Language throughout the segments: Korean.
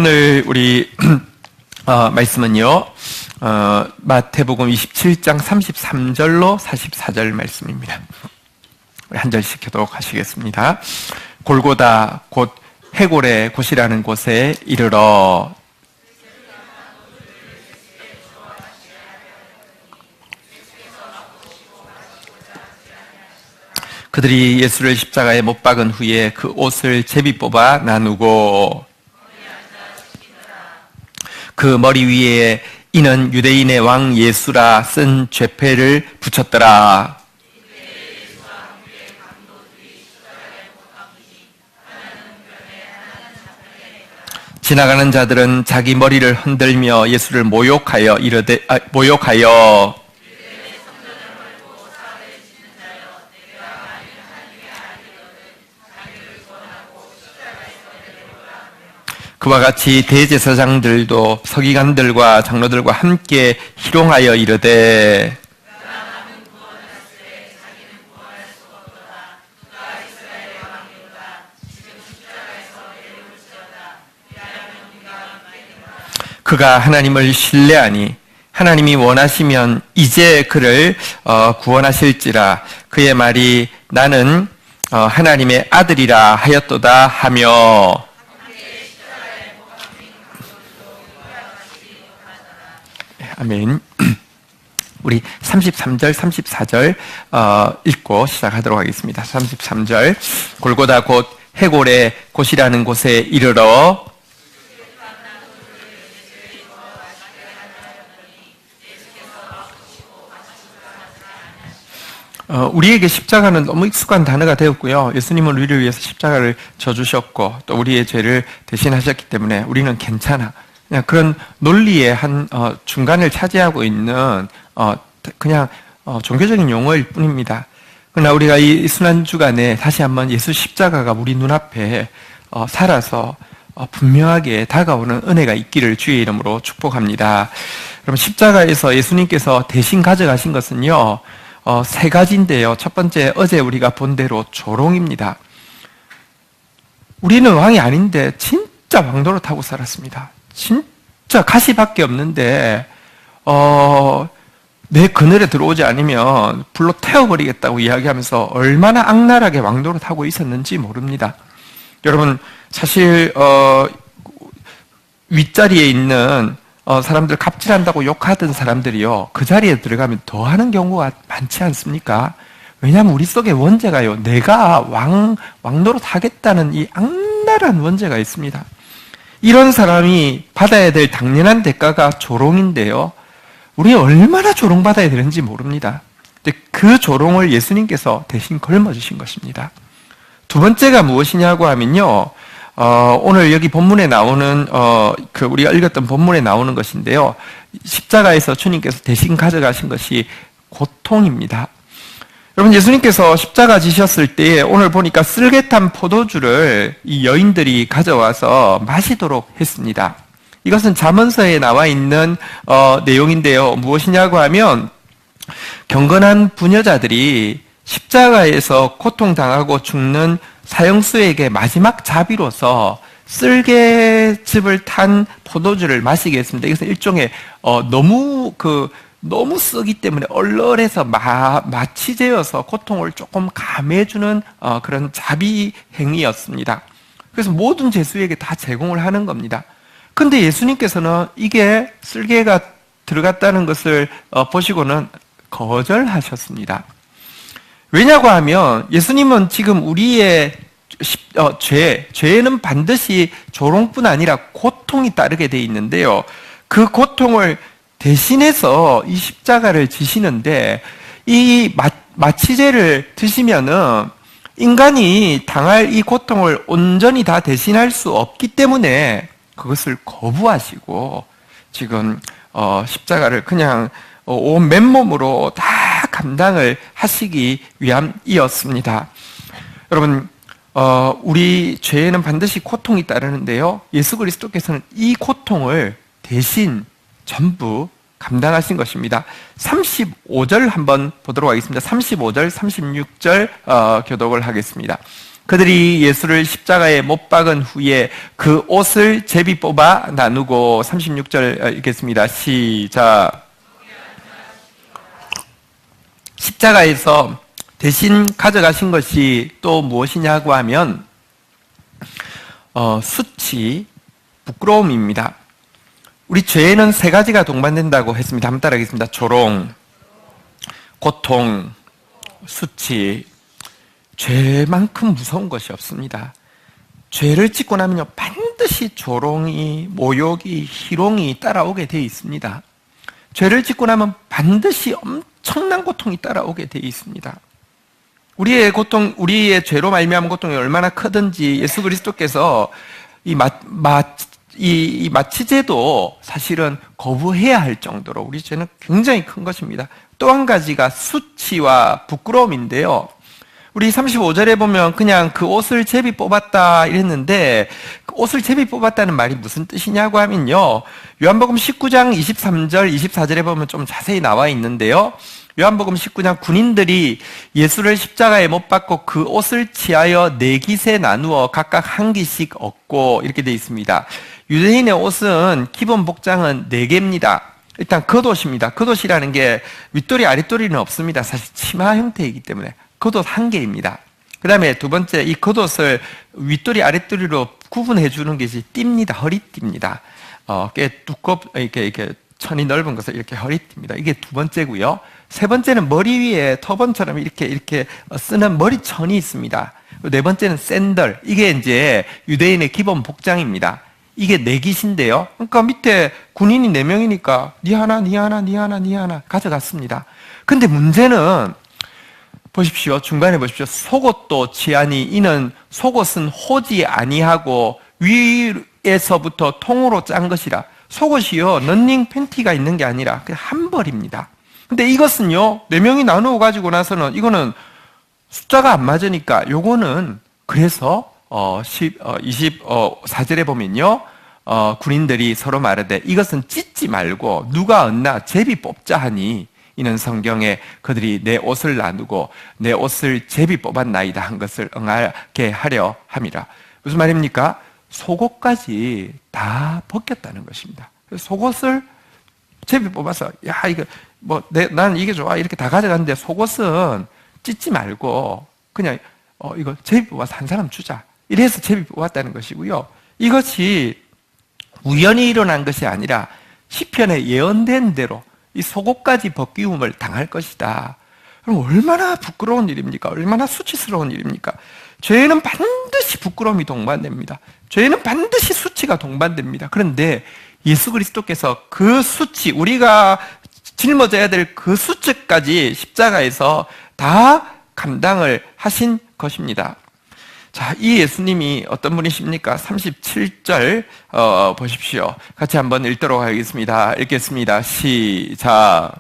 오늘 우리 말씀은요, 마태복음 27장 33절로 44절 말씀입니다. 우리 한 절씩 교독하시겠습니다. 골고다 곧 해골의 곳이라는 곳에 이르러 그들이 예수를 십자가에 못 박은 후에 그 옷을 제비 뽑아 나누고 그 머리 위에 이는 유대인의 왕 예수라 쓴 죄패를 붙였더라. 지나가는 자들은 자기 머리를 흔들며 예수를 모욕하여 그와 같이 대제사장들도 서기관들과 장로들과 함께 희롱하여 이르되 그가 하나님을 신뢰하니 하나님이 원하시면 이제 그를 구원하실지라. 그의 말이 나는 하나님의 아들이라 하였도다 하며 아멘. 우리 33절, 34절 읽고 시작하도록 하겠습니다. 33절 골고다 곧 해골의 곳이라는 곳에 이르러 우리에게 십자가는 너무 익숙한 단어가 되었고요. 예수님은 우리를 위해서 십자가를 져주셨고 또 우리의 죄를 대신하셨기 때문에 우리는 괜찮아. 그냥 그런 논리의 한 중간을 차지하고 있는 그냥 종교적인 용어일 뿐입니다. 그러나 우리가 이 순환주간에 다시 한번 예수 십자가가 우리 눈앞에 살아서 분명하게 다가오는 은혜가 있기를 주의 이름으로 축복합니다. 그럼 십자가에서 예수님께서 대신 가져가신 것은요, 세 가지인데요. 첫 번째, 어제 우리가 본 대로 조롱입니다. 우리는 왕이 아닌데 진짜 왕도로 타고 살았습니다. 진짜 가시밖에 없는데 내 그늘에 들어오지 않으면 불로 태워버리겠다고 이야기하면서 얼마나 악랄하게 왕도로 타고 있었는지 모릅니다. 여러분, 사실 윗자리에 있는 사람들 갑질한다고 욕하던 사람들이요, 그 자리에 들어가면 더 하는 경우가 많지 않습니까? 왜냐하면 우리 속에 원죄가요, 내가 왕노릇 하겠다는 이 악랄한 원죄가 있습니다. 이런 사람이 받아야 될 당연한 대가가 조롱인데요, 우리 얼마나 조롱받아야 되는지 모릅니다. 그 조롱을 예수님께서 대신 걸머주신 것입니다. 두 번째가 무엇이냐고 하면요, 오늘 여기 본문에 나오는 우리가 읽었던 본문에 나오는 것인데요, 십자가에서 주님께서 대신 가져가신 것이 고통입니다. 여러분, 예수님께서 십자가 지셨을 때에 오늘 보니까 쓸개탄 포도주를 이 여인들이 가져와서 마시도록 했습니다. 이것은 잠언서에 나와 있는 내용인데요, 무엇이냐고 하면 경건한 부녀자들이 십자가에서 고통당하고 죽는 사형수에게 마지막 자비로서 쓸개즙을 탄 포도주를 마시게 했습니다. 이것은 일종의 너무 쓰기 때문에 얼얼해서 마취제여서 고통을 조금 감해주는 그런 자비 행위였습니다. 그래서 모든 죄수에게 다 제공을 하는 겁니다. 근데 예수님께서는 이게 쓸개가 들어갔다는 것을 보시고는 거절하셨습니다. 왜냐고 하면 예수님은 지금 우리의 죄에는 반드시 조롱뿐 아니라 고통이 따르게 돼 있는데요, 그 고통을 대신해서 이 십자가를 지시는데, 이 마취제를 드시면은 인간이 당할 이 고통을 온전히 다 대신할 수 없기 때문에 그것을 거부하시고 지금 십자가를 그냥 온 맨몸으로 다 감당을 하시기 위함이었습니다. 여러분, 우리 죄에는 반드시 고통이 따르는데요, 예수 그리스도께서는 이 고통을 대신 전부 감당하신 것입니다. 35절 한번 보도록 하겠습니다. 35절, 36절 교독을 하겠습니다. 그들이 예수를 십자가에 못 박은 후에 그 옷을 제비 뽑아 나누고 36절 읽겠습니다. 시작. 십자가에서 대신 가져가신 것이 또 무엇이냐고 하면 수치, 부끄러움입니다. 우리 죄에는 세 가지가 동반된다고 했습니다. 한번 따라하겠습니다. 조롱, 고통, 수치. 죄만큼 무서운 것이 없습니다. 죄를 짓고 나면요, 반드시 조롱이, 모욕이, 희롱이 따라오게 되어 있습니다. 죄를 짓고 나면 반드시 엄청난 고통이 따라오게 되어 있습니다. 우리의 고통, 우리의 죄로 말미암은 고통이 얼마나 크든지 예수 그리스도께서 이 마취제도 사실은 거부해야 할 정도로 우리 죄는 굉장히 큰 것입니다. 또 한 가지가 수치와 부끄러움인데요. 우리 35절에 보면 그냥 그 옷을 제비 뽑았다 이랬는데 그 옷을 제비 뽑았다는 말이 무슨 뜻이냐고 하면요. 요한복음 19장 23절, 24절에 보면 좀 자세히 나와 있는데요. 요한복음 19장 군인들이 예수를 십자가에 못 박고 그 옷을 취하여 네 깃에 나누어 각각 한 깃씩 얻고 이렇게 되어 있습니다. 유대인의 옷은 기본 복장은 네 개입니다. 일단 겉옷입니다. 겉옷이라는 게 윗도리 아랫도리는 없습니다. 사실 치마 형태이기 때문에 겉옷 한 개입니다. 그 다음에 두 번째, 이 겉옷을 윗도리 아랫도리로 구분해 주는 것이 띠입니다. 허리띠입니다. 꽤 이렇게 천이 넓은 것을 이렇게 허리띠입니다. 이게 두 번째고요. 세 번째는 머리 위에 터번처럼 이렇게 쓰는 머리천이 있습니다. 네 번째는 샌들. 이게 이제 유대인의 기본 복장입니다. 이게 네 깃인데요. 그러니까 밑에 군인이 4명이니까 니 하나 가져갔습니다. 근데 문제는 보십시오. 중간에 보십시오. 속옷도 취하니 이는 속옷은 호지 아니하고 위에서부터 통으로 짠 것이라. 속옷이요, 런닝 팬티가 있는 게 아니라 그냥 한 벌입니다. 근데 이것은요, 4명이 나누어 가지고 나서는 이거는 숫자가 안 맞으니까 요거는 그래서 24절에 보면요, 군인들이 서로 말하되 이것은 찢지 말고 누가 얻나 제비 뽑자 하니 이는 성경에 그들이 내 옷을 나누고 내 옷을 제비 뽑았나이다 한 것을 응하게 하려 함이라. 무슨 말입니까? 속옷까지 다 벗겼다는 것입니다. 속옷을 제비 뽑아서 이거 나는 이게 좋아 이렇게 다 가져갔는데 속옷은 찢지 말고 그냥 이거 제비 뽑아서 한 사람 주자. 이래서 제비 뽑았다는 것이고요. 이것이 우연히 일어난 것이 아니라 시편에 예언된 대로 이 속옷까지 벗기움을 당할 것이다. 그럼 얼마나 부끄러운 일입니까? 얼마나 수치스러운 일입니까? 죄에는 반드시 부끄러움이 동반됩니다. 죄에는 반드시 수치가 동반됩니다. 그런데 예수 그리스도께서 그 수치, 우리가 짊어져야 될 그 수치까지 십자가에서 다 감당을 하신 것입니다. 자, 이 예수님이 어떤 분이십니까? 37절 보십시오. 같이 한번 읽도록 하겠습니다. 읽겠습니다. 시작.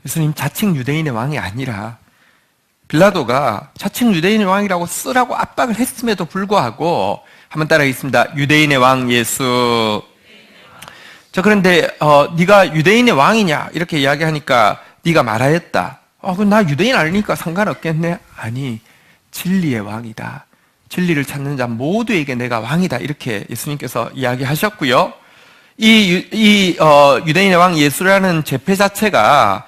예수님 자칭 유대인의 왕이 아니라 빌라도가 자칭 유대인의 왕이라고 쓰라고 압박을 했음에도 불구하고 한번 따라하겠습니다. 유대인의 왕 예수. 자, 그런데 네가 유대인의 왕이냐 이렇게 이야기하니까 네가 말하였다. 그럼 나 유대인 아니니까 상관없겠네. 아니, 진리의 왕이다. 진리를 찾는 자 모두에게 내가 왕이다. 이렇게 예수님께서 이야기하셨고요. 이 유대인의 왕 예수라는 제패 자체가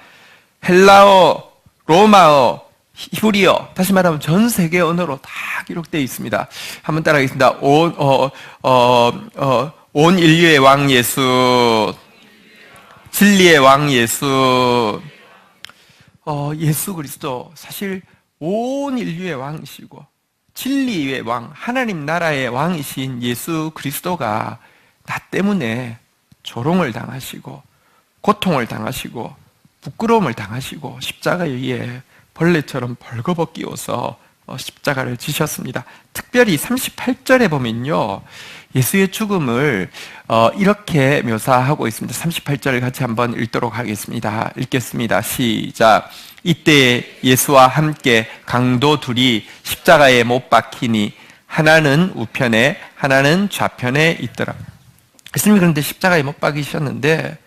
헬라어, 로마어, 히브리어, 다시 말하면 전 세계 언어로 다 기록되어 있습니다. 한번 따라하겠습니다. 온 인류의 왕 예수, 진리의 왕 예수. 예수 그리스도 사실 온 인류의 왕이시고 진리의 왕, 하나님 나라의 왕이신 예수 그리스도가 나 때문에 조롱을 당하시고 고통을 당하시고 부끄러움을 당하시고 십자가에 의해 벌레처럼 벌거벗기워서 십자가를 지셨습니다. 특별히 38절에 보면요, 예수의 죽음을 이렇게 묘사하고 있습니다. 38절을 같이 한번 읽도록 하겠습니다. 읽겠습니다. 시작. 이때 예수와 함께 강도 둘이 십자가에 못 박히니 하나는 우편에 하나는 좌편에 있더라. 예수님이 그런데 십자가에 못 박이셨는데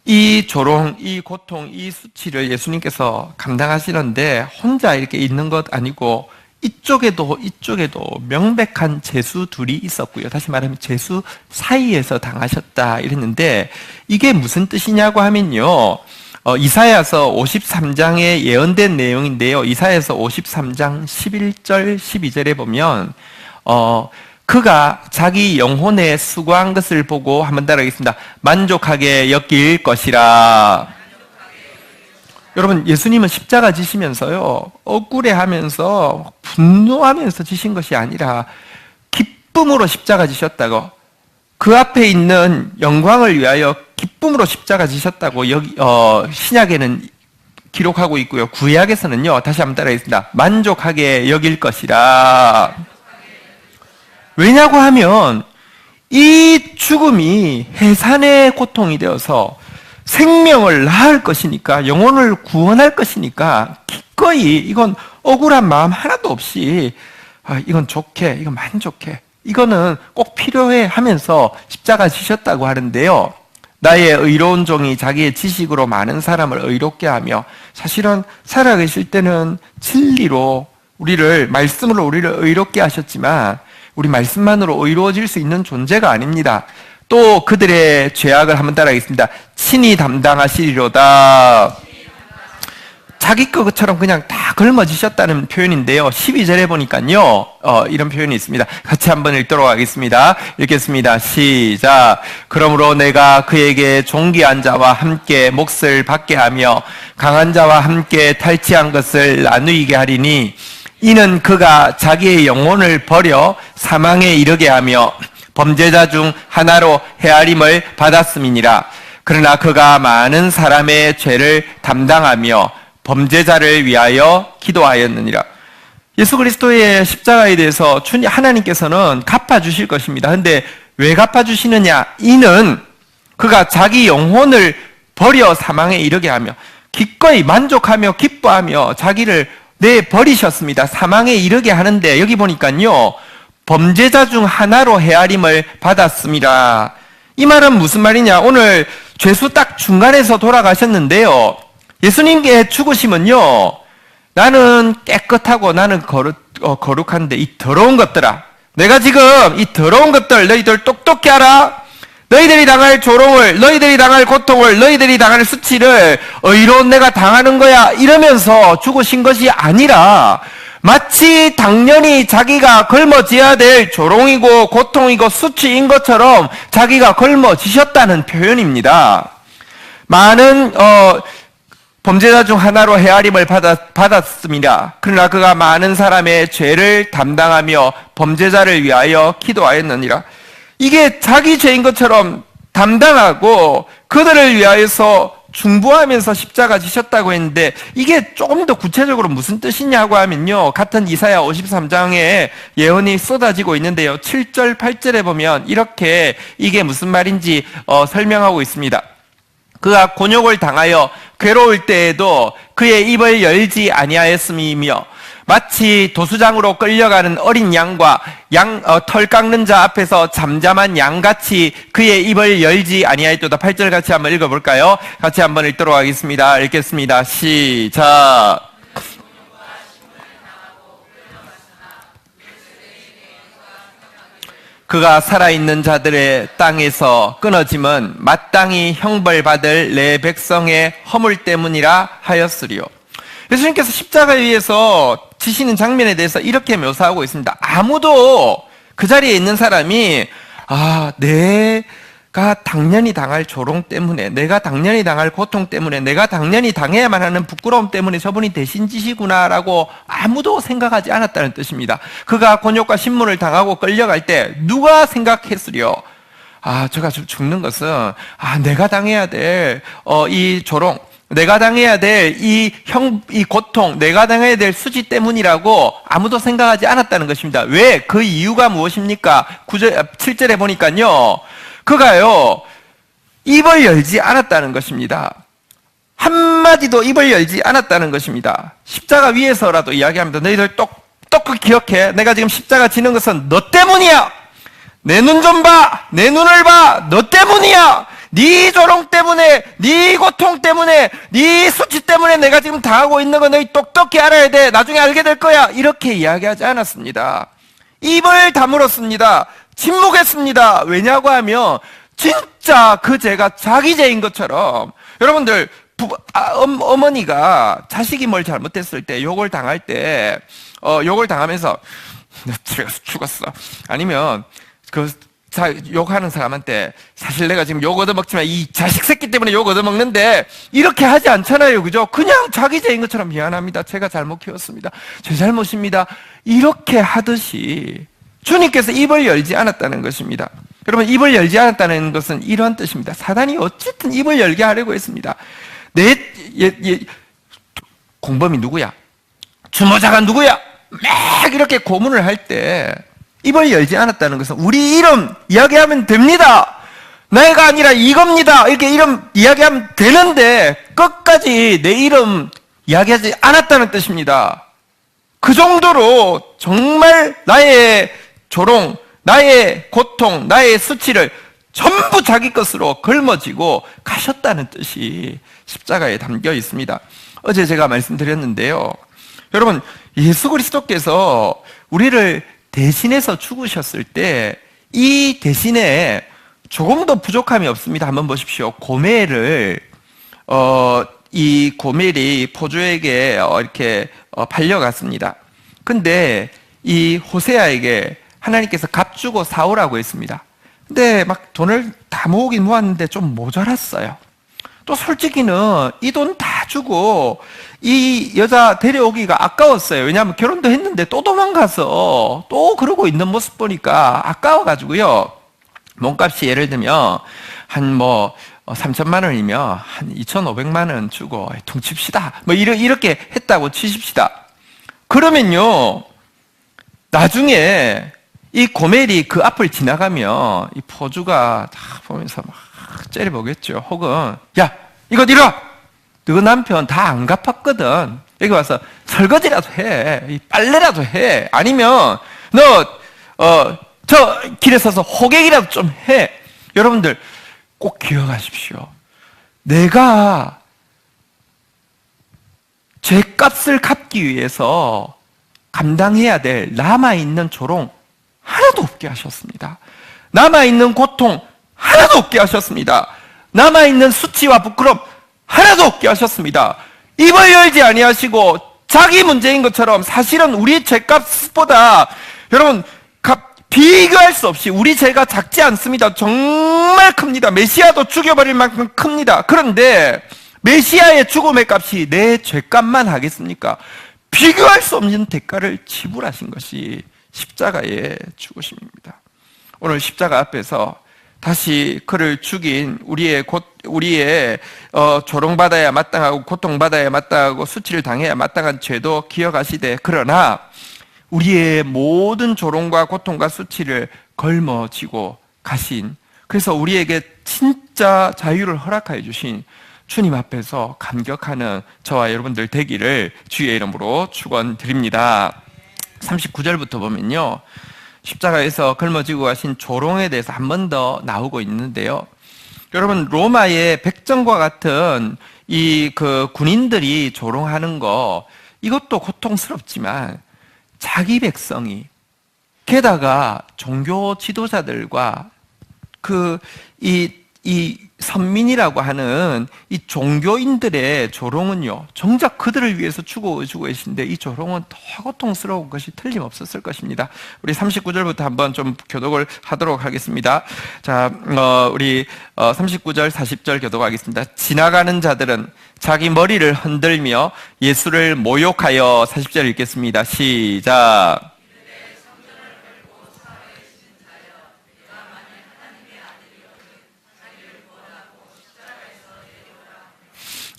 이 조롱, 이 고통, 이 수치를 예수님께서 감당하시는데 혼자 이렇게 있는 것 아니고 이쪽에도 이쪽에도 명백한 죄수 둘이 있었고요. 다시 말하면 죄수 사이에서 당하셨다 이랬는데 이게 무슨 뜻이냐고 하면요. 이사야서 53장에 예언된 내용인데요. 이사야서 53장 11절 12절에 보면 그가 자기 영혼에 수고한 것을 보고 한번 따라하겠습니다. 만족하게 여길 것이라. 여러분, 예수님은 십자가 지시면서요, 억울해하면서 분노하면서 지신 것이 아니라 기쁨으로 십자가 지셨다고, 그 앞에 있는 영광을 위하여 기쁨으로 십자가 지셨다고 여기 신약에는 기록하고 있고요. 구약에서는요, 다시 한번 따라하겠습니다. 만족하게 여길 것이라. 왜냐고 하면 이 죽음이 해산의 고통이 되어서 생명을 낳을 것이니까, 영혼을 구원할 것이니까 기꺼이 이건 억울한 마음 하나도 없이 이건 좋게, 이건 만족해, 이거는 꼭 필요해 하면서 십자가 지셨다고 하는데요. 나의 의로운 종이 자기의 지식으로 많은 사람을 의롭게 하며, 사실은 살아계실 때는 진리로 말씀으로 우리를 의롭게 하셨지만 우리 말씀만으로 의로워질 수 있는 존재가 아닙니다. 또 그들의 죄악을 한번 따라하겠습니다. 친히 담당하시리로다. 자기 것처럼 그냥 다 걸머지셨다는 표현인데요. 12절에 보니까요, 이런 표현이 있습니다. 같이 한번 읽도록 하겠습니다. 읽겠습니다. 시작. 그러므로 내가 그에게 존귀한 자와 함께 몫을 받게 하며 강한 자와 함께 탈취한 것을 나누게 하리니, 이는 그가 자기의 영혼을 버려 사망에 이르게 하며 범죄자 중 하나로 헤아림을 받았음이니라. 그러나 그가 많은 사람의 죄를 담당하며 범죄자를 위하여 기도하였느니라. 예수 그리스도의 십자가에 대해서 하나님께서는 갚아주실 것입니다. 그런데 왜 갚아주시느냐? 이는 그가 자기 영혼을 버려 사망에 이르게 하며 기꺼이 만족하며 기뻐하며 자기를 내버리셨습니다. 사망에 이르게 하는데, 여기 보니까요, 범죄자 중 하나로 헤아림을 받았습니다. 이 말은 무슨 말이냐? 오늘 죄수 딱 중간에서 돌아가셨는데요, 예수님께 죽으심은요, 나는 깨끗하고 나는 거룩한데 이 더러운 것들아, 내가 지금 이 더러운 것들 너희들 똑똑히 알아? 너희들이 당할 조롱을, 너희들이 당할 고통을, 너희들이 당할 수치를 의로운 내가 당하는 거야, 이러면서 죽으신 것이 아니라 마치 당연히 자기가 걸머져야 될 조롱이고 고통이고 수치인 것처럼 자기가 걸머지셨다는 표현입니다. 많은 범죄자 중 하나로 헤아림을 받았습니다. 그러나 그가 많은 사람의 죄를 담당하며 범죄자를 위하여 기도하였느니라. 이게 자기 죄인 것처럼 담당하고 그들을 위하여서 중보하면서 십자가 지셨다고 했는데, 이게 조금 더 구체적으로 무슨 뜻이냐고 하면요, 같은 이사야 53장에 예언이 쏟아지고 있는데요, 7절 8절에 보면 이렇게 이게 무슨 말인지 설명하고 있습니다. 그가 곤욕을 당하여 괴로울 때에도 그의 입을 열지 아니하였음이며, 마치 도수장으로 끌려가는 어린 양과 털 깎는 자 앞에서 잠잠한 양같이 그의 입을 열지 아니하였도다. 8절 같이 한번 읽어볼까요? 같이 한번 읽도록 하겠습니다. 읽겠습니다. 시작. 그가 살아있는 자들의 땅에서 끊어짐은 마땅히 형벌받을 내 백성의 허물 때문이라 하였으리요. 예수님께서 십자가 위에서 지시는 장면에 대해서 이렇게 묘사하고 있습니다. 아무도 그 자리에 있는 사람이 내가 당연히 당할 조롱 때문에, 내가 당연히 당할 고통 때문에, 내가 당연히 당해야만 하는 부끄러움 때문에 저분이 대신 지시구나라고 아무도 생각하지 않았다는 뜻입니다. 그가 곤욕과 신문을 당하고 끌려갈 때 누가 생각했으려? 제가 죽는 것은 내가 당해야 될 이 조롱, 내가 당해야 될 이 고통, 내가 당해야 될 수치 때문이라고 아무도 생각하지 않았다는 것입니다. 왜? 그 이유가 무엇입니까? 7절에 보니까요, 그가요, 입을 열지 않았다는 것입니다. 한마디도 입을 열지 않았다는 것입니다. 십자가 위에서라도 이야기합니다. 너희들 똑똑히 기억해. 내가 지금 십자가 지는 것은 너 때문이야. 내 눈 좀 봐. 내 눈을 봐. 너 때문이야. 네 조롱 때문에, 네 고통 때문에, 네 수치 때문에 내가 지금 당하고 있는 거 너희 똑똑히 알아야 돼. 나중에 알게 될 거야. 이렇게 이야기하지 않았습니다. 입을 다물었습니다. 침묵했습니다. 왜냐고 하면 진짜 그 죄가 자기 죄인 것처럼, 여러분들 어머니가 자식이 뭘 잘못했을 때 욕을 당할 때 욕을 당하면서 너 죽었어, 아니면 욕하는 사람한테 사실 내가 지금 욕 얻어먹지만 이 자식 새끼 때문에 욕 얻어먹는데 이렇게 하지 않잖아요. 그죠? 그냥 자기 죄인 것처럼 미안합니다. 제가 잘못 키웠습니다. 제 잘못입니다. 이렇게 하듯이 주님께서 입을 열지 않았다는 것입니다. 여러분, 입을 열지 않았다는 것은 이런 뜻입니다. 사단이 어쨌든 입을 열게 하려고 했습니다. 공범이 누구야? 주모자가 누구야? 막 이렇게 고문을 할 때 입을 열지 않았다는 것은 우리 이름 이야기하면 됩니다. 내가 아니라 이겁니다. 이렇게 이름 이야기하면 되는데 끝까지 내 이름 이야기하지 않았다는 뜻입니다. 그 정도로 정말 나의 조롱, 나의 고통, 나의 수치를 전부 자기 것으로 걸머쥐고 가셨다는 뜻이 십자가에 담겨 있습니다. 어제 제가 말씀드렸는데요. 여러분, 예수 그리스도께서 우리를 대신해서 죽으셨을 때 이 대신에 조금도 부족함이 없습니다. 한번 보십시오. 고멜을 이 고멜이 포주에게 이렇게 팔려갔습니다. 근데 이 호세아에게 하나님께서 값 주고 사오라고 했습니다. 근데 막 돈을 다 모으긴 모았는데 좀 모자랐어요. 또 솔직히는 이 돈 다 주고 이 여자 데려오기가 아까웠어요. 왜냐하면 결혼도 했는데 또 도망가서 또 그러고 있는 모습 보니까 아까워가지고요. 몸값이 예를 들면 한 3천만 원이면 한 2,500만 원 주고 퉁칩시다. 이렇게 했다고 치십시다. 그러면요, 나중에 이 고멜이 그 앞을 지나가면 이 포주가 다 보면서 막 째려보겠죠. 혹은 야, 이거 이리 너 남편 다 안 갚았거든. 여기 와서 설거지라도 해. 빨래라도 해. 아니면 저 길에 서서 호객이라도 좀 해. 여러분들 꼭 기억하십시오. 내가 죄값을 갚기 위해서 감당해야 될 남아있는 조롱 하나도 없게 하셨습니다. 남아있는 고통 하나도 없게 하셨습니다. 남아있는 수치와 부끄럼 하나도 없게 하셨습니다. 입을 열지 아니하시고 자기 문제인 것처럼 사실은 우리 죄값보다 여러분 비교할 수 없이 우리 죄가 작지 않습니다. 정말 큽니다. 메시아도 죽여버릴 만큼 큽니다. 그런데 메시아의 죽음의 값이 내 죄값만 하겠습니까? 비교할 수 없는 대가를 지불하신 것이 십자가의 죽으심입니다. 오늘 십자가 앞에서 다시 그를 죽인 우리의 조롱받아야 마땅하고 고통받아야 마땅하고 수치를 당해야 마땅한 죄도 기억하시되, 그러나 우리의 모든 조롱과 고통과 수치를 걸머쥐고 가신, 그래서 우리에게 진짜 자유를 허락하여 주신 주님 앞에서 감격하는 저와 여러분들 되기를 주의 이름으로 축원드립니다. 39절부터 보면요, 십자가에서 걸머지고 가신 조롱에 대해서 한 번 더 나오고 있는데요. 여러분, 로마의 백정과 같은 그 군인들이 조롱하는 거, 이것도 고통스럽지만 자기 백성이, 게다가 종교 지도자들과 이 선민이라고 하는 이 종교인들의 조롱은요, 정작 그들을 위해서 죽어주고 계신데 이 조롱은 더 고통스러운 것이 틀림없었을 것입니다. 우리 39절부터 한번 좀 교독을 하도록 하겠습니다. 자, 우리 39절, 40절 교독하겠습니다. 지나가는 자들은 자기 머리를 흔들며 예수를 모욕하여, 40절 읽겠습니다. 시작.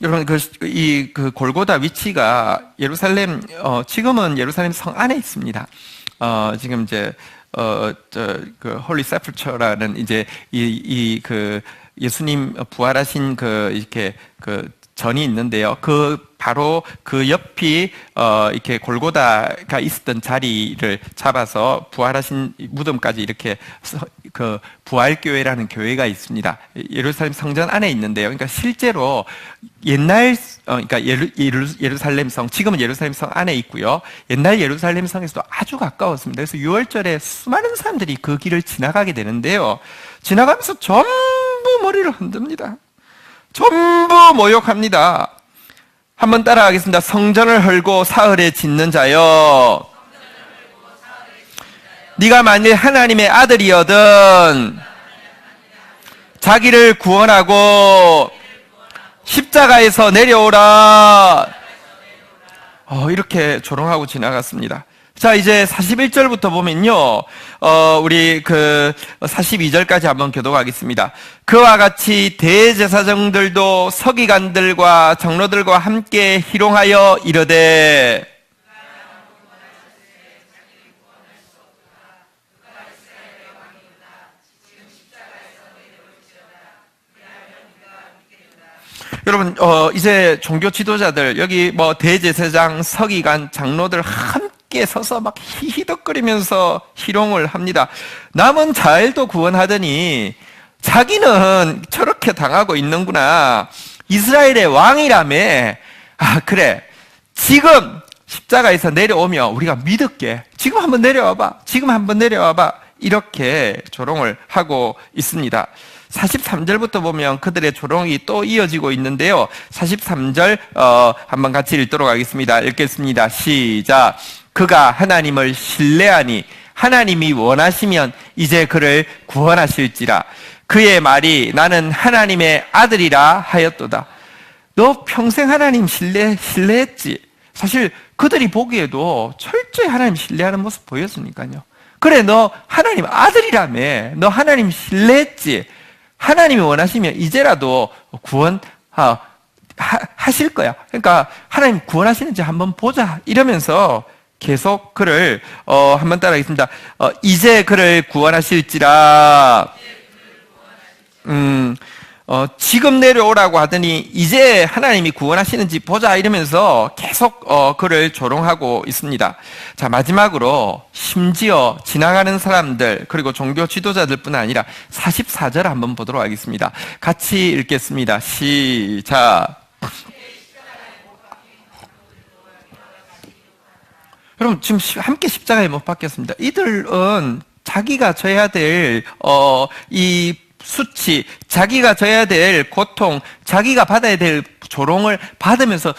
여러분, 그 골고다 위치가 예루살렘, 지금은 예루살렘 성 안에 있습니다. 지금 이제, 그 홀리 세플처라는 이제 그 예수님 부활하신 이렇게 전이 있는데요. 그 바로 그 옆이 이렇게 골고다가 있었던 자리를 잡아서 부활하신 무덤까지 이렇게 그 부활교회라는 교회가 있습니다. 예루살렘 성전 안에 있는데요. 그러니까 실제로 옛날 그러니까 예루살렘 성, 지금은 예루살렘 성 안에 있고요. 옛날 예루살렘 성에서도 아주 가까웠습니다. 그래서 6월절에 수많은 사람들이 그 길을 지나가게 되는데요. 지나가면서 전부 머리를 흔듭니다. 전부 모욕합니다. 한번 따라가겠습니다. 성전을 헐고 사흘에 짓는 자여, 네가 만일 하나님의 아들이거든 자기를 구원하고 십자가에서 내려오라. 이렇게 조롱하고 지나갔습니다. 자, 이제 41절부터 보면요, 우리 42절까지 한번 교독하겠습니다. 그와 같이 대제사장들도 서기관들과 장로들과 함께 희롱하여 이르되, 여러분, 이제 종교 지도자들, 여기 뭐 대제사장, 서기관, 장로들 함께 서서 막 히히덕거리면서 희롱을 합니다. 남은 자일도 구원하더니 자기는 저렇게 당하고 있는구나. 이스라엘의 왕이라며. 그래. 지금 십자가에서 내려오면 우리가 믿을게. 지금 한번 내려와봐. 지금 한번 내려와봐. 이렇게 조롱을 하고 있습니다. 43절부터 보면 그들의 조롱이 또 이어지고 있는데요. 43절 한번 같이 읽도록 하겠습니다. 읽겠습니다. 시작. 그가 하나님을 신뢰하니 하나님이 원하시면 이제 그를 구원하실지라. 그의 말이 나는 하나님의 아들이라 하였도다. 너 평생 하나님 신뢰했지? 사실 그들이 보기에도 철저히 하나님 신뢰하는 모습 보였으니까요. 그래, 너 하나님 아들이라며. 너 하나님 신뢰했지? 하나님이 원하시면 이제라도 하실 거야. 그러니까 하나님 구원하시는지 한번 보자. 이러면서 계속 그를 한번 따라하겠습니다. 이제 그를 구원하실지라. 지금 내려오라고 하더니 이제 하나님이 구원하시는지 보자 이러면서 계속 그를 조롱하고 있습니다. 자, 마지막으로 심지어 지나가는 사람들 그리고 종교 지도자들뿐 아니라 44절 한번 보도록 하겠습니다. 같이 읽겠습니다. 시작. 여러분, 지금 함께 십자가에 못 박혔습니다. 이들은 자기가 져야 될 이 수치, 자기가 져야 될 고통, 자기가 받아야 될 조롱을 받으면서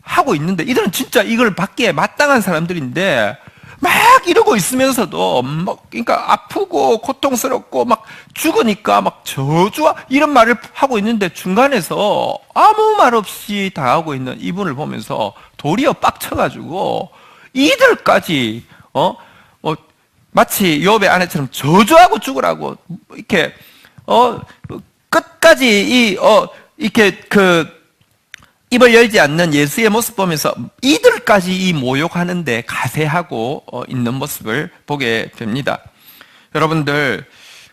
하고 있는데, 이들은 진짜 이걸 받기에 마땅한 사람들인데 막 이러고 있으면서도 그러니까 아프고 고통스럽고 막 죽으니까 막 저주와 이런 말을 하고 있는데 중간에서 아무 말 없이 당하고 있는 이분을 보면서 도리어 빡쳐가지고 이들까지 마치 욥의 아내처럼 저주하고 죽으라고 이렇게 끝까지 이렇게 입을 열지 않는 예수의 모습 보면서 이들까지 이 모욕하는데 가세하고 있는 모습을 보게 됩니다. 여러분들,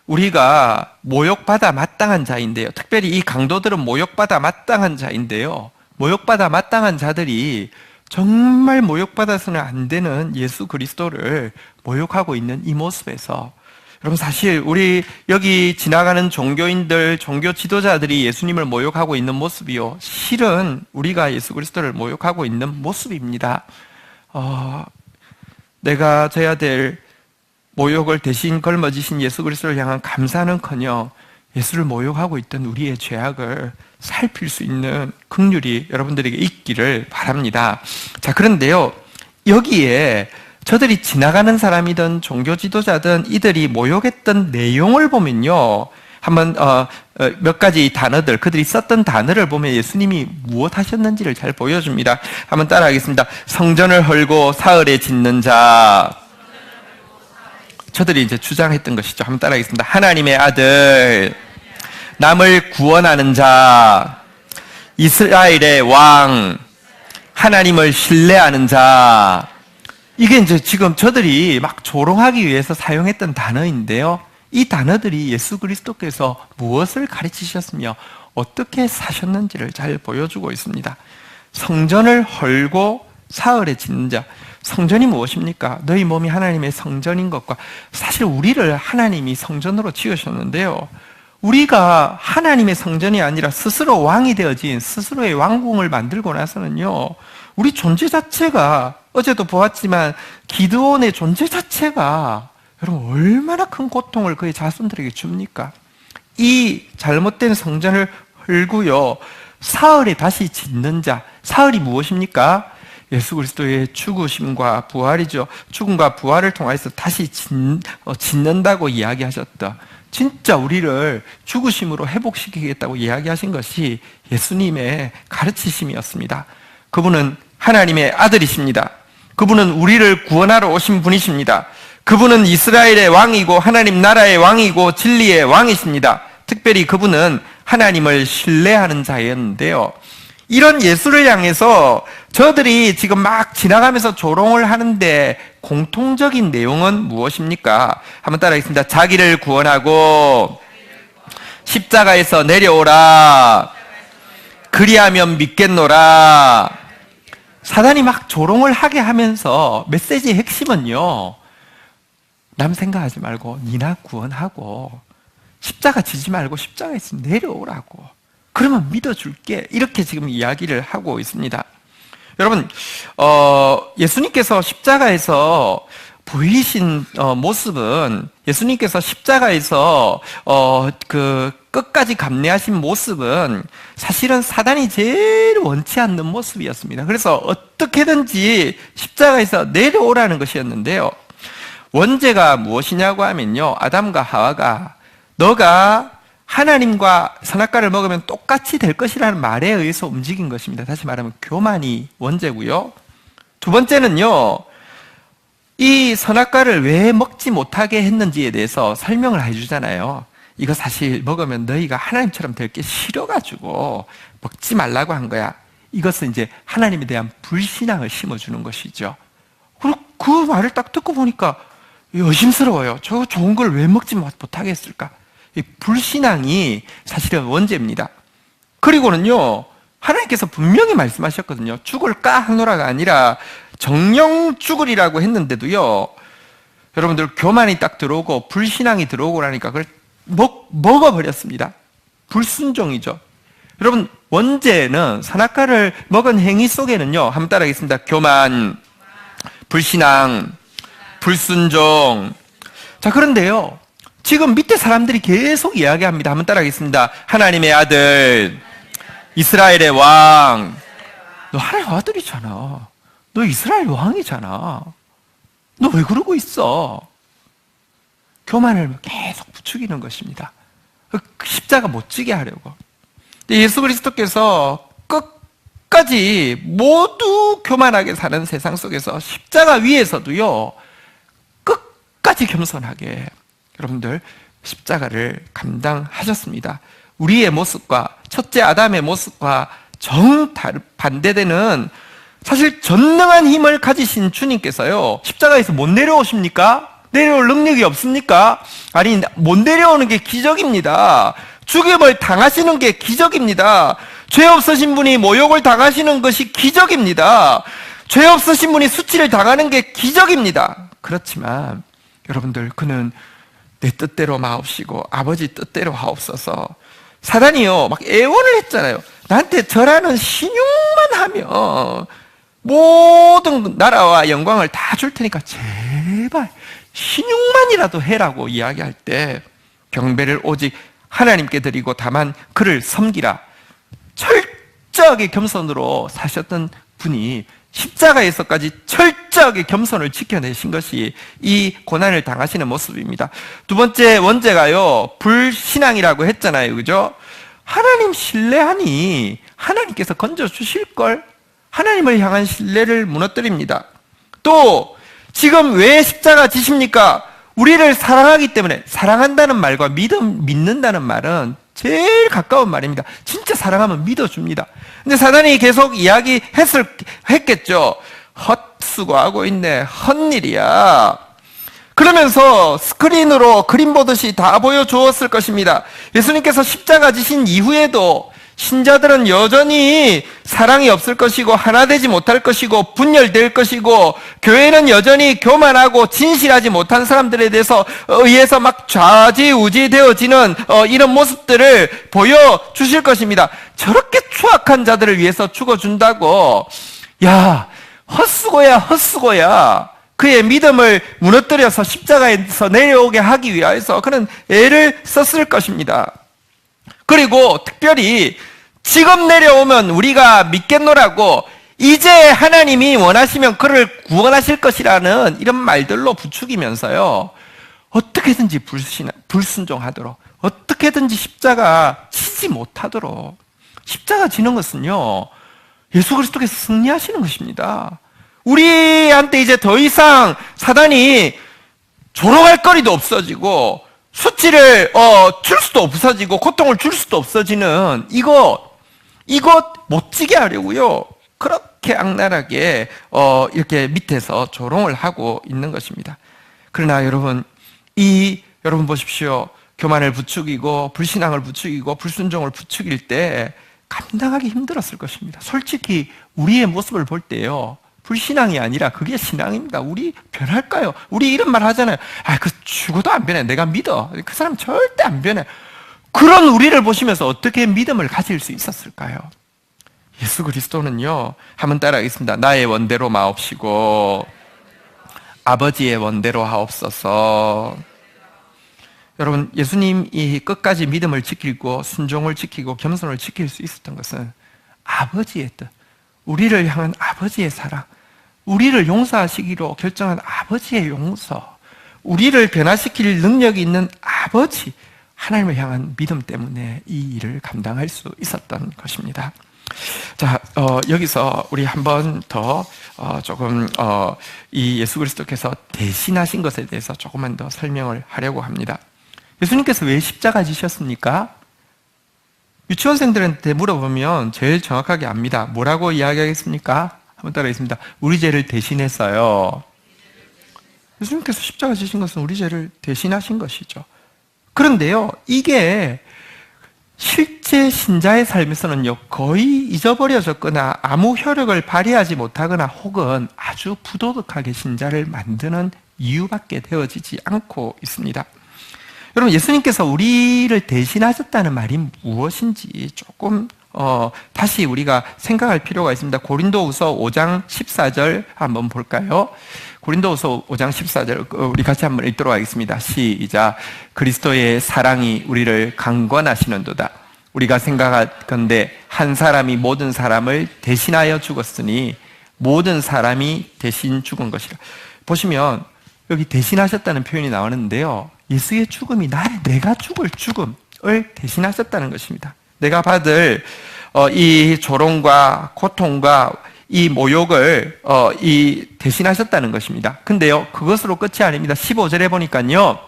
우리가 모욕받아 마땅한 자인데요. 특별히 이 강도들은 모욕받아 마땅한 자인데요. 모욕받아 마땅한 자들이 정말 모욕받아서는 안 되는 예수 그리스도를 모욕하고 있는 이 모습에서, 여러분, 사실 우리 여기 지나가는 종교인들, 종교 지도자들이 예수님을 모욕하고 있는 모습이요, 실은 우리가 예수 그리스도를 모욕하고 있는 모습입니다. 내가 져야 될 모욕을 대신 걸머지신 예수 그리스도를 향한 감사는커녕 예수를 모욕하고 있던 우리의 죄악을 살필 수 있는 긍휼이 여러분들에게 있기를 바랍니다. 자, 그런데요, 여기에 저들이 지나가는 사람이든 종교 지도자든 이들이 모욕했던 내용을 보면요, 한번 몇 가지 단어들, 그들이 썼던 단어를 보면 예수님이 무엇 하셨는지를 잘 보여줍니다. 한번 따라하겠습니다. 성전을 헐고 사흘에 짓는 자. 저들이 이제 주장했던 것이죠. 한번 따라하겠습니다. 하나님의 아들, 남을 구원하는 자, 이스라엘의 왕, 하나님을 신뢰하는 자. 이게 이제 지금 저들이 막 조롱하기 위해서 사용했던 단어인데요. 이 단어들이 예수 그리스도께서 무엇을 가르치셨으며 어떻게 사셨는지를 잘 보여주고 있습니다. 성전을 헐고 사흘에 짓는 자. 성전이 무엇입니까? 너희 몸이 하나님의 성전인 것과, 사실 우리를 하나님이 성전으로 지으셨는데요, 우리가 하나님의 성전이 아니라 스스로 왕이 되어진 스스로의 왕궁을 만들고 나서는요, 우리 존재 자체가, 어제도 보았지만 기드온의 존재 자체가 여러분 얼마나 큰 고통을 그의 자손들에게 줍니까? 이 잘못된 성전을 헐고요, 사흘에 다시 짓는 자. 사흘이 무엇입니까? 예수 그리스도의 죽으심과 부활이죠. 죽음과 부활을 통해서 다시 짓는다고 이야기하셨다. 진짜 우리를 죽으심으로 회복시키겠다고 이야기하신 것이 예수님의 가르치심이었습니다. 그분은 하나님의 아들이십니다. 그분은 우리를 구원하러 오신 분이십니다. 그분은 이스라엘의 왕이고 하나님 나라의 왕이고 진리의 왕이십니다. 특별히 그분은 하나님을 신뢰하는 자였는데요, 이런 예수를 향해서 저들이 지금 막 지나가면서 조롱을 하는데 공통적인 내용은 무엇입니까? 한번 따라하겠습니다. 자기를 구원하고 십자가에서 내려오라. 그리하면 믿겠노라. 사단이 막 조롱을 하게 하면서 메시지의 핵심은요, 남 생각하지 말고 니나 구원하고 십자가 지지 말고 십자가에서 내려오라고. 그러면 믿어줄게. 이렇게 지금 이야기를 하고 있습니다. 여러분, 예수님께서 십자가에서 보이신 모습은, 예수님께서 십자가에서 그 끝까지 감내하신 모습은 사실은 사단이 제일 원치 않는 모습이었습니다. 그래서 어떻게든지 십자가에서 내려오라는 것이었는데요, 원죄가 무엇이냐고 하면요, 아담과 하와가 너가 하나님과 선악과를 먹으면 똑같이 될 것이라는 말에 의해서 움직인 것입니다. 다시 말하면 교만이 원죄고요. 두 번째는요, 이 선악과를 왜 먹지 못하게 했는지에 대해서 설명을 해주잖아요. 이거 사실 먹으면 너희가 하나님처럼 될 게 싫어가지고 먹지 말라고 한 거야. 이것은 이제 하나님에 대한 불신앙을 심어주는 것이죠. 그리고 그 말을 딱 듣고 보니까 의심스러워요. 저 좋은 걸 왜 먹지 못하게 했을까? 이 불신앙이 사실은 원죄입니다. 그리고는요, 하나님께서 분명히 말씀하셨거든요. 죽을까 하노라가 아니라 정령 죽으리라고 했는데도요, 여러분들 교만이 딱 들어오고 불신앙이 들어오고 나니까 그걸 먹어버렸습니다. 불순종이죠. 여러분, 원죄는, 선악과를 먹은 행위 속에는요, 한번 따라하겠습니다. 교만, 불신앙, 불순종. 자, 그런데요, 지금 밑에 사람들이 계속 이야기합니다. 한번 따라하겠습니다. 하나님의 아들, 이스라엘의 왕. 너 하나님의 아들이잖아. 너 이스라엘 왕이잖아. 너 왜 그러고 있어? 교만을 계속 부추기는 것입니다. 십자가 못 지게 하려고. 예수 그리스도께서 끝까지 모두 교만하게 사는 세상 속에서 십자가 위에서도요, 끝까지 겸손하게 여러분들 십자가를 감당하셨습니다. 우리의 모습과, 첫째 아담의 모습과 정반대되는, 사실 전능한 힘을 가지신 주님께서요, 십자가에서 못 내려오십니까? 내려올 능력이 없습니까? 아니, 못 내려오는 게 기적입니다. 죽임을 당하시는 게 기적입니다. 죄 없으신 분이 모욕을 당하시는 것이 기적입니다. 죄 없으신 분이 수치를 당하는 게 기적입니다. 그렇지만 여러분들, 그는 내 뜻대로 마옵시고 아버지 뜻대로 하옵소서. 사단이요, 막 애원을 했잖아요. 나한테 절하는 신용만 하면 모든 나라와 영광을 다 줄 테니까 제발 신용만이라도 해라고 이야기할 때, 경배를 오직 하나님께 드리고 다만 그를 섬기라. 철저하게 겸손으로 사셨던 분이 십자가에서까지 철저하게 겸손을 지켜내신 것이 이 고난을 당하시는 모습입니다. 두 번째 원죄가요, 불신앙이라고 했잖아요. 그죠? 하나님 신뢰하니 하나님께서 건져주실걸? 하나님을 향한 신뢰를 무너뜨립니다. 또 지금 왜 십자가 지십니까? 우리를 사랑하기 때문에. 사랑한다는 말과 믿는다는 말은 제일 가까운 말입니다. 진짜 사랑하면 믿어줍니다. 근데 사단이 계속 했겠죠. 헛수고하고 있네. 헛일이야. 그러면서 스크린으로 그림 보듯이 다 보여주었을 것입니다. 예수님께서 십자가 지신 이후에도 신자들은 여전히 사랑이 없을 것이고 하나 되지 못할 것이고 분열될 것이고 교회는 여전히 교만하고 진실하지 못한 사람들에 대해서 의해서 막 좌지우지 되어지는 이런 모습들을 보여주실 것입니다. 저렇게 추악한 자들을 위해서 죽어준다고, 야, 헛수고야 헛수고야. 그의 믿음을 무너뜨려서 십자가에서 내려오게 하기 위해서 그는 애를 썼을 것입니다. 그리고 특별히 지금 내려오면 우리가 믿겠노라고, 이제 하나님이 원하시면 그를 구원하실 것이라는 이런 말들로 부추기면서요, 어떻게든지 불순종하도록, 어떻게든지 십자가 치지 못하도록. 십자가 지는 것은요, 예수 그리스도께서 승리하시는 것입니다. 우리한테 이제 더 이상 사단이 조롱할 거리도 없어지고 수치를 줄 수도 없어지고 고통을 줄 수도 없어지는 이것 못지게 하려고요, 그렇게 악랄하게 이렇게 밑에서 조롱을 하고 있는 것입니다. 그러나 여러분 보십시오. 교만을 부추기고 불신앙을 부추기고 불순종을 부추길 때 감당하기 힘들었을 것입니다. 솔직히 우리의 모습을 볼 때요, 불신앙이 아니라 그게 신앙입니다. 우리 변할까요? 우리 이런 말 하잖아요. 그 죽어도 안 변해. 내가 믿어. 그 사람 절대 안 변해. 그런 우리를 보시면서 어떻게 믿음을 가질 수 있었을까요? 예수 그리스도는요, 한번 따라하겠습니다. 나의 원대로 마옵시고 아버지의 원대로 하옵소서. 여러분, 예수님이 끝까지 믿음을 지키고 순종을 지키고 겸손을 지킬 수 있었던 것은 아버지의 뜻, 우리를 향한 아버지의 사랑, 우리를 용서하시기로 결정한 아버지의 용서, 우리를 변화시킬 능력이 있는 아버지 하나님을 향한 믿음 때문에 이 일을 감당할 수 있었던 것입니다. 자, 여기서 우리 한 번 더 조금 이 예수 그리스도께서 대신하신 것에 대해서 조금만 더 설명을 하려고 합니다. 예수님께서 왜 십자가 지셨습니까? 유치원생들한테 물어보면 제일 정확하게 압니다. 뭐라고 이야기하겠습니까? 한번 따라하겠습니다. 우리 죄를 대신했어요. 예수님께서 십자가 지신 것은 우리 죄를 대신하신 것이죠. 그런데요, 이게 실제 신자의 삶에서는요, 거의 잊어버려졌거나 아무 효력을 발휘하지 못하거나 혹은 아주 부도덕하게 신자를 만드는 이유밖에 되어지지 않고 있습니다. 여러분, 예수님께서 우리를 대신하셨다는 말이 무엇인지 조금 다시 우리가 생각할 필요가 있습니다. 고린도후서 5장 14절 한번 볼까요? 고린도후서 5장 14절 우리 같이 한번 읽도록 하겠습니다. 시작. 그리스도의 사랑이 우리를 강권하시는도다. 우리가 생각하건대 한 사람이 모든 사람을 대신하여 죽었으니 모든 사람이 대신 죽은 것이라. 보시면 여기 대신하셨다는 표현이 나오는데요, 예수의 죽음이 내가 죽을 죽음을 대신하셨다는 것입니다. 내가 받을 이 조롱과 고통과 이 모욕을 대신하셨다는 것입니다. 근데요, 그것으로 끝이 아닙니다. 15절에 보니까요,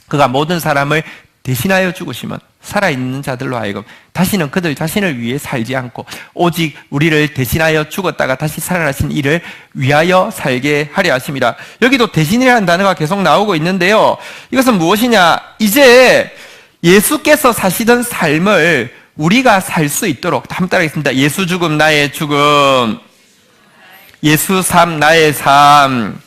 그가 모든 사람을 대신하여 죽으시면 살아있는 자들로 하여금 다시는 그들 자신을 위해 살지 않고 오직 우리를 대신하여 죽었다가 다시 살아나신 이를 위하여 살게 하려 하심이라. 여기도 대신이라는 단어가 계속 나오고 있는데요, 이것은 무엇이냐? 이제 예수께서 사시던 삶을 우리가 살 수 있도록, 한번 따라하겠습니다. 예수 죽음 나의 죽음, 예수 삶 나의 삶.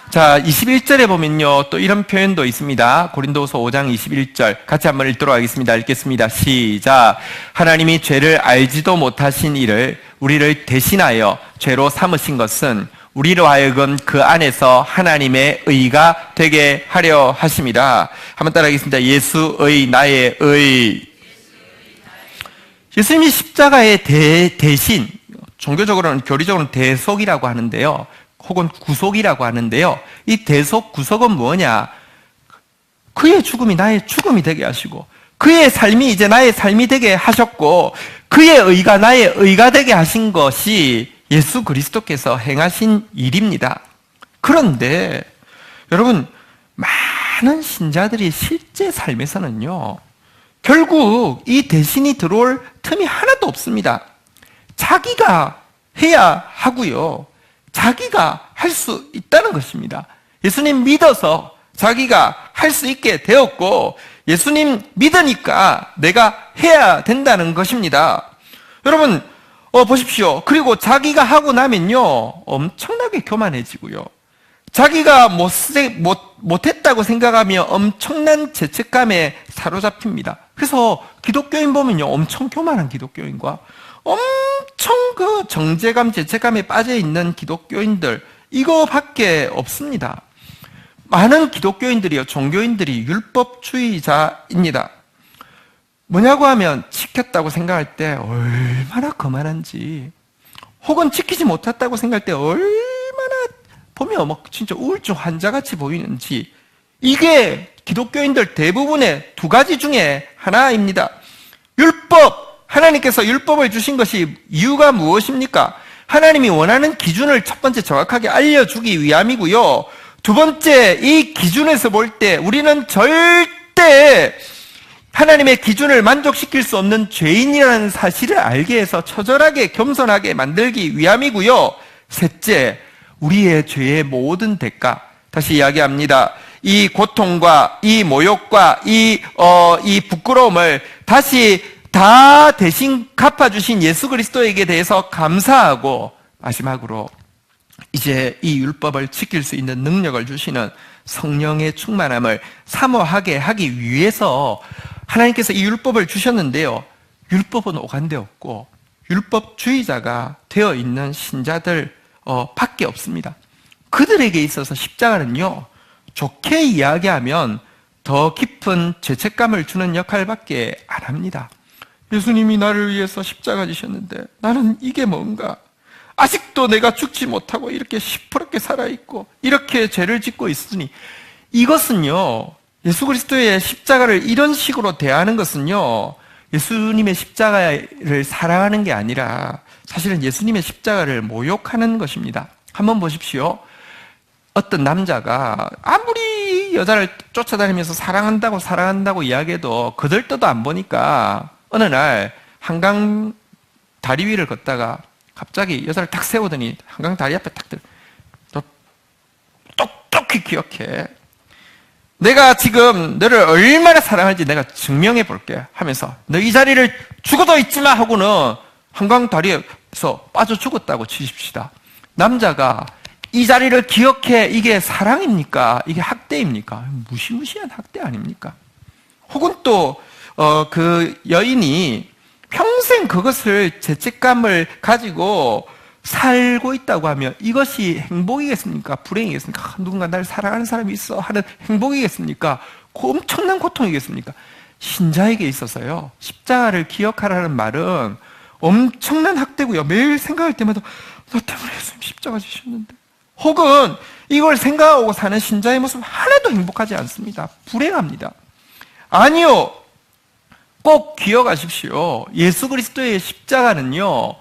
자, 21절에 보면요, 또 이런 표현도 있습니다. 고린도후서 5장 21절 같이 한번 읽도록 하겠습니다. 읽겠습니다. 시작. 하나님이 죄를 알지도 못하신 이를 우리를 대신하여 죄로 삼으신 것은 우리로 하여금 그 안에서 하나님의 의가 되게 하려 하심이라. 한번 따라하겠습니다. 예수의 나의 의. 예수님이 십자가의 대신, 종교적으로는 교리적으로는 대속이라고 하는데요, 혹은 구속이라고 하는데요, 이 대속 구속은 뭐냐? 그의 죽음이 나의 죽음이 되게 하시고 그의 삶이 이제 나의 삶이 되게 하셨고 그의 의가 나의 의가 되게 하신 것이 예수 그리스도께서 행하신 일입니다. 그런데 여러분, 많은 신자들이 실제 삶에서는요, 결국 이 대신이 들어올 틈이 하나도 없습니다. 자기가 해야 하고요, 자기가 할 수 있다는 것입니다. 예수님 믿어서 자기가 할 수 있게 되었고 예수님 믿으니까 내가 해야 된다는 것입니다. 여러분, 보십시오. 그리고 자기가 하고 나면요, 엄청나게 교만해지고요. 자기가 못했다고 생각하며 엄청난 죄책감에 사로잡힙니다. 그래서 기독교인 보면요, 엄청 교만한 기독교인과 엄청 그 정죄감, 죄책감에 빠져있는 기독교인들, 이거밖에 없습니다. 많은 기독교인들이요, 종교인들이 율법주의자입니다. 뭐냐고 하면 지켰다고 생각할 때 얼마나 거만한지, 혹은 지키지 못했다고 생각할 때 얼마나 보면 막 진짜 우울증 환자같이 보이는지, 이게 기독교인들 대부분의 두 가지 중에 하나입니다. 율법, 하나님께서 율법을 주신 것이 이유가 무엇입니까? 하나님이 원하는 기준을 첫 번째 정확하게 알려주기 위함이고요. 두 번째, 이 기준에서 볼 때 우리는 절대 하나님의 기준을 만족시킬 수 없는 죄인이라는 사실을 알게 해서 처절하게 겸손하게 만들기 위함이고요. 셋째, 우리의 죄의 모든 대가, 다시 이야기합니다. 이 고통과 이 모욕과 이 부끄러움을 다시 다 대신 갚아주신 예수 그리스도에게 대해서 감사하고, 마지막으로 이제 이 율법을 지킬 수 있는 능력을 주시는 성령의 충만함을 사모하게 하기 위해서 하나님께서 이 율법을 주셨는데요, 율법은 오간데 없고 율법주의자가 되어 있는 신자들 밖에 없습니다. 그들에게 있어서 십자가는요, 좋게 이야기하면 더 깊은 죄책감을 주는 역할밖에 안 합니다. 예수님이 나를 위해서 십자가 지셨는데 나는 이게 뭔가, 아직도 내가 죽지 못하고 이렇게 시퍼렇게 살아있고 이렇게 죄를 짓고 있으니, 이것은요, 예수 그리스도의 십자가를 이런 식으로 대하는 것은요, 예수님의 십자가를 사랑하는 게 아니라 사실은 예수님의 십자가를 모욕하는 것입니다. 한번 보십시오. 어떤 남자가 아무리 여자를 쫓아다니면서 사랑한다고 이야기해도 거들떠도 안 보니까 어느 날 한강 다리 위를 걷다가 갑자기 여자를 탁 세우더니 한강 다리 앞에 탁 너 똑똑히 기억해. 내가 지금 너를 얼마나 사랑하는지 내가 증명해 볼게 하면서 너 이 자리를 죽어도 잊지 마 하고는 한강 다리에서 빠져 죽었다고 치십시다. 남자가 이 자리를 기억해, 이게 사랑입니까? 이게 학대입니까? 무시무시한 학대 아닙니까? 혹은 또 그 여인이 평생 그것을 죄책감을 가지고 살고 있다고 하면 이것이 행복이겠습니까? 불행이겠습니까? 누군가 나를 사랑하는 사람이 있어 하는 행복이겠습니까? 엄청난 고통이겠습니까? 신자에게 있어서요, 십자가를 기억하라는 말은 엄청난 학대고요. 매일 생각할 때마다 나 때문에 예수님 십자가 지셨는데, 혹은 이걸 생각하고 사는 신자의 모습 하나도 행복하지 않습니다. 불행합니다. 아니요, 꼭 기억하십시오. 예수 그리스도의 십자가는요,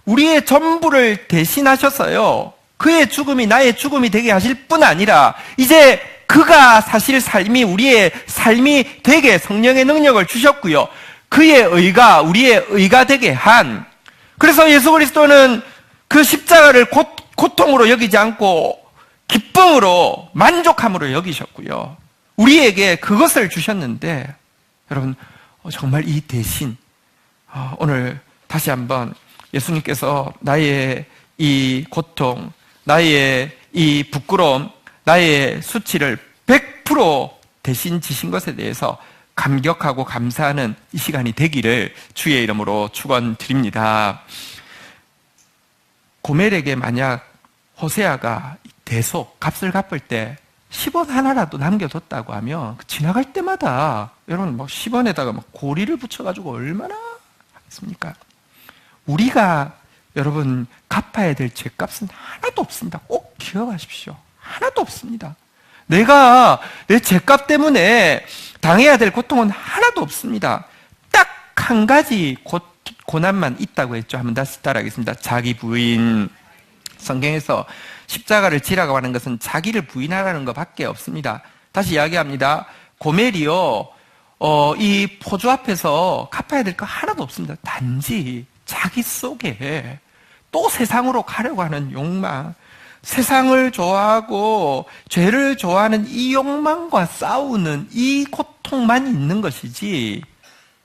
우리의 전부를 대신하셔서요, 그의 죽음이 나의 죽음이 되게 하실 뿐 아니라 이제 그가 사실 삶이 우리의 삶이 되게 성령의 능력을 주셨고요, 그의 의가 우리의 의가 되게 한, 그래서 예수 그리스도는 그 십자가를 고통으로 여기지 않고 기쁨으로, 만족함으로 여기셨고요, 우리에게 그것을 주셨는데, 여러분 정말 이 대신 오늘 다시 한번 예수님께서 나의 이 고통, 나의 이 부끄러움, 나의 수치를 100% 대신 지신 것에 대해서 감격하고 감사하는 이 시간이 되기를 주의 이름으로 축원드립니다. 고멜에게 만약 호세아가 대속, 값을 갚을 때 10원 하나라도 남겨뒀다고 하면 지나갈 때마다 여러분 막 10원에다가 막 고리를 붙여가지고 얼마나 하겠습니까? 우리가 여러분 갚아야 될 죄값은 하나도 없습니다. 꼭 기억하십시오. 하나도 없습니다. 내가 내 죄값 때문에 당해야 될 고통은 하나도 없습니다. 딱 한 가지 고난만 있다고 했죠. 한번 다시 따라하겠습니다. 자기 부인. 성경에서 십자가를 지라고 하는 것은 자기를 부인하라는 것밖에 없습니다. 다시 이야기합니다. 고멜이요, 이 포주 앞에서 갚아야 될 거 하나도 없습니다. 단지 자기 속에 또 세상으로 가려고 하는 욕망, 세상을 좋아하고 죄를 좋아하는 이 욕망과 싸우는 이 고통만 있는 것이지,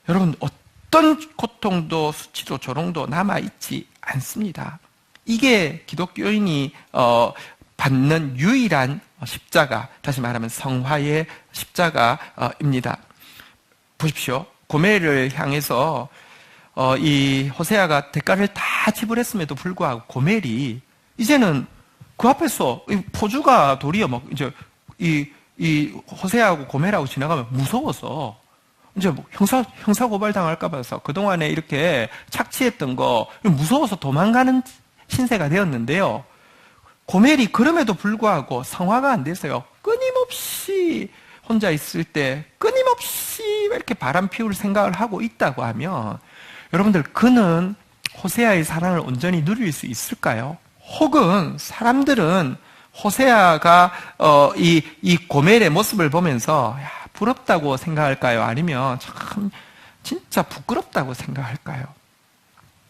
여러분 어떤 고통도 수치도 조롱도 남아있지 않습니다. 이게 기독교인이 받는 유일한 십자가, 다시 말하면 성화의 십자가입니다. 보십시오. 고멜을 향해서 이 호세아가 대가를 다 지불했음에도 불구하고 고멜이 이제는 그 앞에서 포주가 도리어 막 이제 이 호세아하고 고멜하고 지나가면 무서워서 이제 뭐 형사 고발 당할까 봐서 그동안에 이렇게 착취했던 거 무서워서 도망가는 신세가 되었는데요. 고멜이 그럼에도 불구하고 성화가 안 돼서요. 끊임없이 혼자 있을 때 끊임없이 이렇게 바람 피울 생각을 하고 있다고 하면 여러분들 그는 호세아의 사랑을 온전히 누릴 수 있을까요? 혹은 사람들은 호세아가 이 고멜의 모습을 보면서 야, 부럽다고 생각할까요? 아니면 참 진짜 부끄럽다고 생각할까요?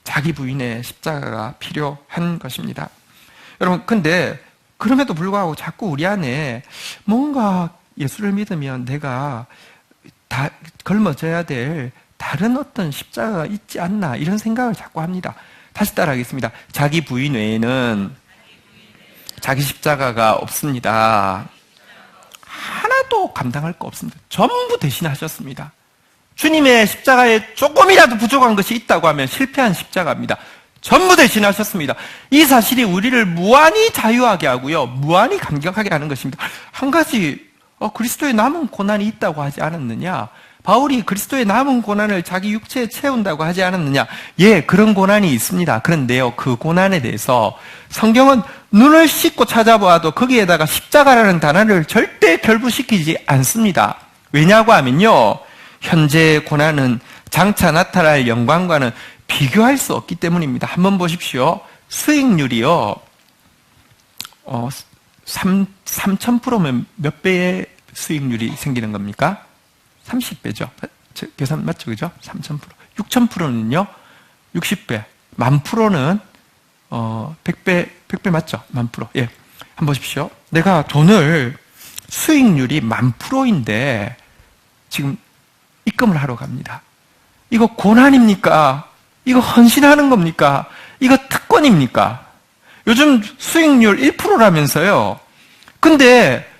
자기 부인의 십자가가 필요한 것입니다. 여러분, 근데 그럼에도 불구하고 자꾸 우리 안에 뭔가 예수를 믿으면 내가 다 걸머져야 될 다른 어떤 십자가가 있지 않나 이런 생각을 자꾸 합니다. 다시 따라하겠습니다. 자기 부인 외에는 자기 십자가가 없습니다. 하나도 감당할 거 없습니다. 전부 대신하셨습니다. 주님의 십자가에 조금이라도 부족한 것이 있다고 하면 실패한 십자가입니다. 전부 대신하셨습니다. 이 사실이 우리를 무한히 자유하게 하고요. 무한히 감격하게 하는 것입니다. 한 가지 그리스도의 남은 고난이 있다고 하지 않았느냐? 바울이 그리스도의 남은 고난을 자기 육체에 채운다고 하지 않았느냐? 예, 그런 고난이 있습니다. 그런데요, 그 고난에 대해서 성경은 눈을 씻고 찾아보아도 거기에다가 십자가라는 단어를 절대 결부시키지 않습니다. 왜냐고 하면요, 현재의 고난은 장차 나타날 영광과는 비교할 수 없기 때문입니다. 한번 보십시오. 수익률이요, 3000%면 몇 배의 수익률이 생기는 겁니까? 30배죠. 계산 맞죠? 그죠? 3000%. 6000%는요? 60배. 10,000%는 100배 맞죠? 10,000%. 예. 한번 보십시오. 내가 돈을 수익률이 10,000%인데 지금 입금을 하러 갑니다. 이거 고난입니까? 이거 헌신하는 겁니까? 이거 특권입니까? 요즘 수익률 1%라면서요. 근데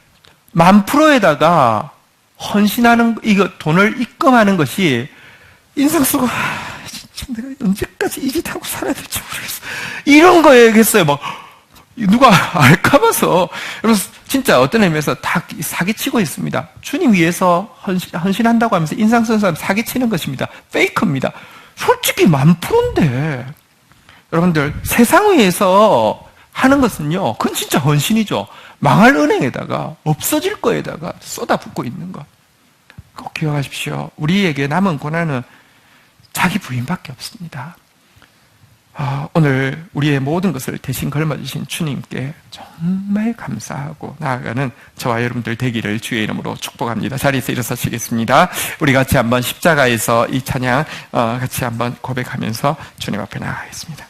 10,000%에다가 헌신하는, 이거 돈을 입금하는 것이 인상수가 진짜 내가 언제까지 이 짓 하고 살아야 될지 모르겠어. 이런 거였겠어요. 막 누가 알까봐서. 여러분 진짜 어떤 의미에서 다 사기치고 있습니다. 주님 위해서 헌신한다고 하면서 인상 쓴 사람 사기치는 것입니다. 페이크입니다. 솔직히 10,000%인데 여러분들 세상 위해서 하는 것은요, 그건 진짜 헌신이죠. 망할 은행에다가 없어질 거에다가 쏟아붓고 있는 것. 꼭 기억하십시오. 우리에게 남은 고난은 자기 부인밖에 없습니다. 오늘 우리의 모든 것을 대신 걸머주신 주님께 정말 감사하고 나아가는 저와 여러분들 되기를 주의 이름으로 축복합니다. 자리에서 일어서시겠습니다. 우리 같이 한번 십자가에서 이 찬양 같이 한번 고백하면서 주님 앞에 나아가겠습니다.